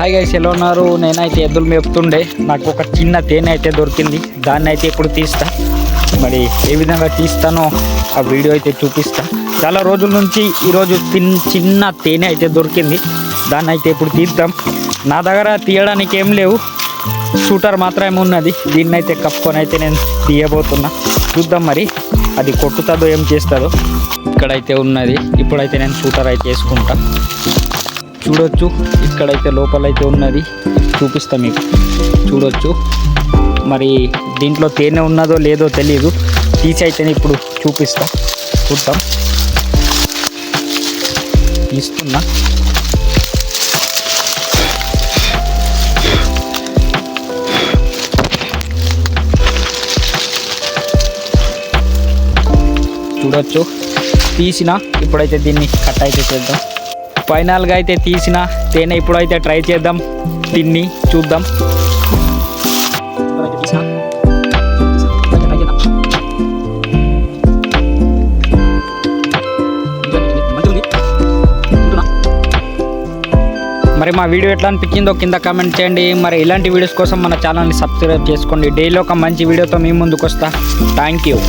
Hi guys, ఎలా ఉన్నారు? నేనైతే ఎద్దులు మేపుతుండే నాకు ఒక చిన్న తేనె అయితే దొరికింది. దాన్ని అయితే ఇప్పుడు తీస్తా. మరి ఏ విధంగా తీస్తానో ఆ వీడియో అయితే చూపిస్తా. చాలా రోజుల నుంచి ఈరోజు చిన్న తేనె అయితే దొరికింది. దాన్ని అయితే ఇప్పుడు తీద్దాం. నా దగ్గర తీయడానికి ఏం లేవు, షూటర్ మాత్రమే ఉన్నది. దీన్ని అయితే కప్పుకొని అయితే నేను తీయబోతున్నా. చూద్దాం మరి అది కొట్టుతుందో ఏం చేస్తుందో. ఇక్కడైతే ఉన్నది. ఇప్పుడైతే నేను షూటర్ అయితే వేసుకుంటా. చూడొచ్చు, ఇక్కడైతే లోపలైతే ఉన్నది. చూపిస్తా మీకు. చూడొచ్చు, మరి దీంట్లో తేనె ఉన్నదో లేదో తెలియదు. తీసి అయితే ఇప్పుడు చూపిస్తా. చూద్దాం. తీస్తున్నా. చూడొచ్చు, తీసిన. ఇప్పుడైతే దీన్ని కట్ అయితే చేద్దాం. ఫైనల్గా అయితే తీసిన తేనె ఇప్పుడైతే ట్రై చేద్దాం. దీన్ని చూద్దాం. మరి మా వీడియో ఎట్లా అనిపించిందో కింద కామెంట్ చేయండి. మరి ఇలాంటి వీడియోస్ కోసం మన ఛానల్ని సబ్స్క్రైబ్ చేసుకోండి. డైలీ ఒక మంచి వీడియోతో మీ ముందుకు వస్తా. Thank you.